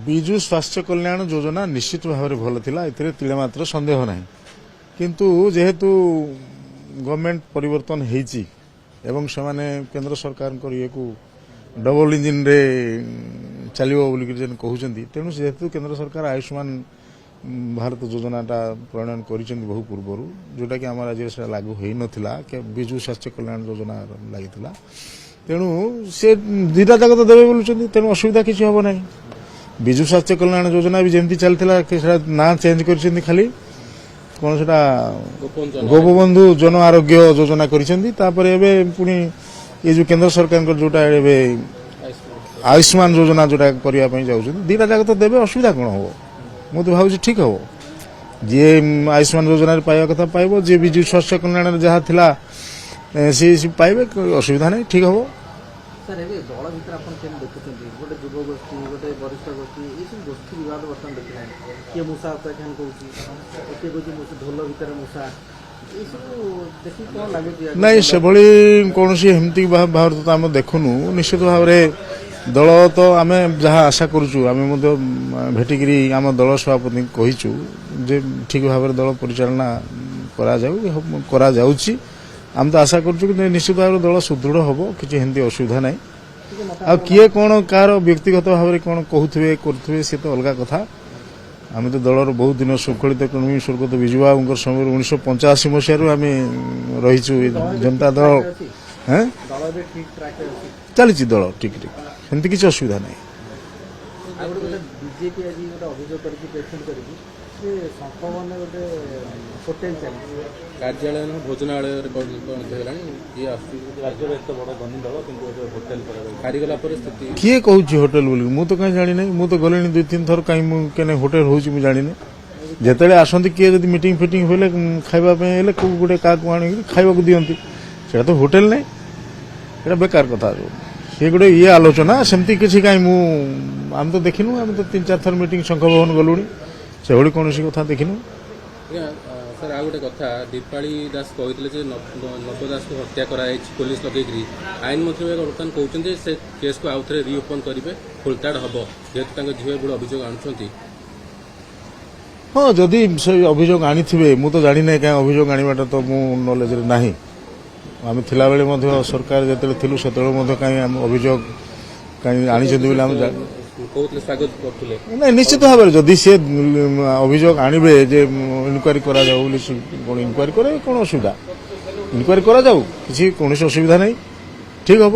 विजु स्वास्थ्य कल्याण योजना निश्चित भाव में भल था ए तिले मात्र संदेह ना किंतु जेहेतु गवर्नमेंट परिवर्तन होती एवं से केंद्र सरकार ये को डबल इंजिन रे चलो बोलिक कहते तेणु जेहेतु केंद्र सरकार आयुष्मान भारत योजनाटा प्रणयन कर बहु पूर्व जोटा कि आम राज्य से लागू हो नाला विजु स्वास्थ्य कल्याण योजना लगी तेणु से दुईटा जाक तो देवे बोलुं तेणु असुविधा किसी हम ना विजु स्वास्थ्य कल्याण योजना भी जमी चलता ना चेंज कर खाली कौन से गोपबंधु जन आरोग्य योजना कर पुणी ये जो केंद्र सरकार जोटा आयुष्मान योजना जोटा करने जाऊँ दुईटा जाक तो देवे असुविधा कौन हम मुझे भाव ठीक हम जी आयुष्मान योजना पाइबा कथा पाइब जी विजु स्वास्थ्य कल्याण जहाँ थिला सी पाइबे असुविधा नहीं ठीक हम सर ए दल भर आप गोटे युव गोष्ठी गोटे वरिष्ठ गोष्ठी ये सब गोष्ठी विवाद बर्तमान देखा किए मूषा उत्पाख्यान किए कहे ढोल भितर मूषा नहीं से कौन एमती भाव तो आम देखुनु निश्चित भाव दल तो आम जहाँ आशा करुचु आम भेटिकी आम दल सभापति कहीचु जे ठीक भाव दल परिचालना करा जाउची आम तो आशा करुचु कि निश्चित भाव दल सुदृढ़ हम किसी एमती असुविधा ना आ किए कौन कार व्यक्तिगत भाव में कौन कहते करुवे सी तो अलग कथा आम तो दलर बहुत दिन शृंखलित कर्मी स्वर्गत विजु बाबू समय 1985 मसीह आम रहीचु जनता दल चली दल ठीक ठीक सेमती किसी असुविधा नहीं बीजेपी आज गोटे अभियोग होटेल कार्यालय भोजनालय किए कहूँ होटेल बोल मुझे कहीं जानी ना मुझे गले 2-3 थर कहीं होटेल हो जानी जिते आसती किए जब मीटिंग फिटिंग हुए खावाई गोटे क्या आने खावा दिखती से तो होटेल नहीं ये बेकार कथा जो ये गोटे ये आलोचना सेमती किसी कहीं आम तो देखिनु आम तो 3-4 थर मीटिंग शंख भवन गलुणी से भाई कौन कथा देखिनु सर आ गोटे कथा दीपाली दास कहते नव दास को हत्या कराई पुलिस लगे आईन मंत्री बर्तमान कहते से केस को आउ थे रिओपन करेंगे खोलताड़ हम जेहतु झील गुड़ अभियोग आणुंट हाँ जदि से अभियोग आनी मु तो जानी ना क्या अभियोग आने तो मो नॉलेज ना आम थिला बेले सरकार जो थिलु से कहीं अभियोग कहीं आनी नहीं निश्चित भाव में जदि सी अभियोग आणवे जे इनक्वारी करा इनक्वारी करे कौन असुविधा इनक्वारी करा किसी कौन असुविधा नहीं ठीक हम।